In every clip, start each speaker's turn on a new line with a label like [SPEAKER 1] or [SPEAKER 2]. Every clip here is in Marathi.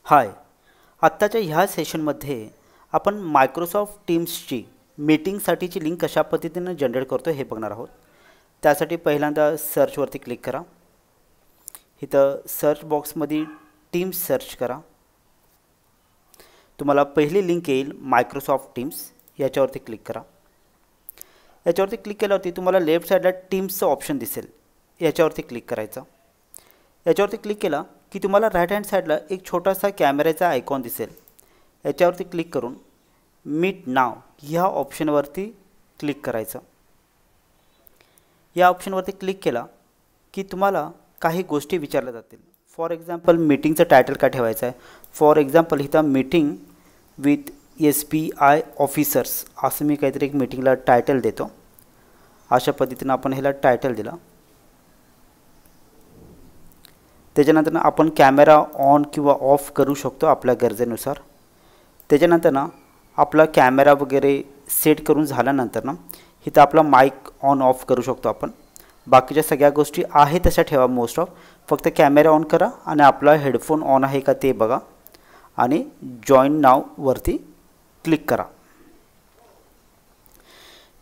[SPEAKER 1] हाय, आत्ताच्या ह्या सेशनमध्ये आपण मायक्रोसॉफ्ट टीम्सची मीटिंगसाठीची लिंक कशा पद्धतीने जनरेट करतो हे बघणार आहोत। त्यासाठी पहिल्यांदा सर्चवरती क्लिक करा। इथं सर्च बॉक्समध्ये टीम्स सर्च करा। तुम्हाला पहिली लिंक येईल मायक्रोसॉफ्ट टीम्स, याच्यावरती क्लिक करा। याच्यावरती क्लिक केल्यावरती तुम्हाला लेफ्ट साईडला टीम्सचं ऑप्शन दिसेल, याच्यावरती क्लिक करायचं। याच्यावरती क्लिक केला की तुम्हाला राईट हँड साईडला एक छोटासा कॅमेऱ्याचा आयकॉन दिसेल, याच्यावरती क्लिक करून मीट नाव ह्या ऑप्शनवरती क्लिक करायचं। या ऑप्शनवरती क्लिक केला की तुम्हाला काही गोष्टी विचारल्या जातील। फॉर एक्झाम्पल मीटिंगचं टायटल काय ठेवायचं आहे। फॉर एक्झाम्पल इथं मीटिंग विथ SBI ऑफिसर्स असं मी काहीतरी एक मीटिंगला टायटल देतो। अशा पद्धतीनं आपण ह्याला टायटल दिला। त्याच्यानंतर आपण कॅमेरा ऑन किंवा ऑफ करू शकतो आपल्या गरजेनुसार। त्याच्यानंतर आपला कॅमेरा वगैरे सेट करून झाल्यानंतर इथं आपला माईक ऑन ऑफ करू शकतो आपण। बाकीच्या सगळ्या गोष्टी आहे तशा ठेवा मोस्ट ऑफ, फक्त कॅमेरा ऑन करा आणि आपला हेडफोन ऑन आहे का ते बघा आणि जॉइन नाव वरती क्लिक करा।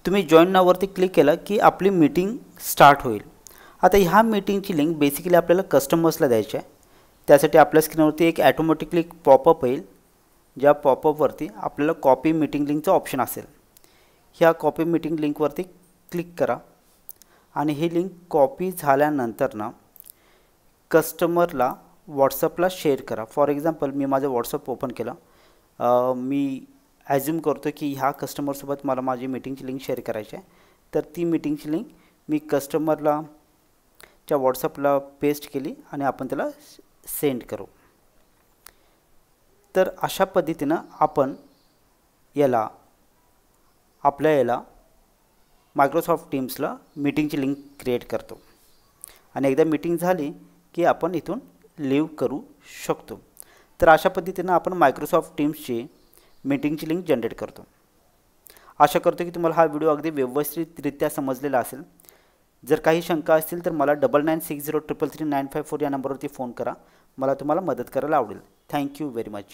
[SPEAKER 1] तुम्ही जॉइन नाव वरती क्लिक केलं की आपली मीटिंग स्टार्ट होईल। आता ह्या मीटिंगची लिंक बेसिकली आपल्याला कस्टमर्सला द्यायची आहे। त्यासाठी आपल्या स्क्रीनवरती एक ऑटोमॅटिकली पॉपअप येईल, ज्या पॉपअपवरती आपल्याला कॉपी मीटिंग लिंकचं ऑप्शन असेल। ह्या कॉपी मीटिंग लिंकवरती क्लिक करा आणि ही लिंक कॉपी झाल्यानंतर कस्टमरला व्हॉट्सअपला शेअर करा। फॉर एक्झाम्पल मी माझं व्हॉट्सअप ओपन केलं, मी ॲज्युम करतो की ह्या कस्टमरसोबत मला माझी मीटिंगची लिंक शेअर करायची आहे, तर ती मीटिंगची लिंक मी कस्टमरला च्या व्हॉट्सअपला पेस्ट केली आणि आपण त्याला सेंड करू। तर अशा पद्धतीनं आपण आपल्या मायक्रोसॉफ्ट टीम्सला मीटिंगची लिंक क्रिएट करतो आणि एकदा मीटिंग झाली की आपण इथून लीव करू शकतो। तर अशा पद्धतीनं आपण मायक्रोसॉफ्ट टीम्सची मीटिंगची लिंक जनरेट करतो। आशा करतो की तुम्हाला हा व्हिडिओ अगदी व्यवस्थितरित्या समजलेला असेल। जर काही शंका असतील तर मला 9960333954 या नंबरवरती फोन करा, मला तुम्हाला मदत करायला आवडेल। Thank you very much.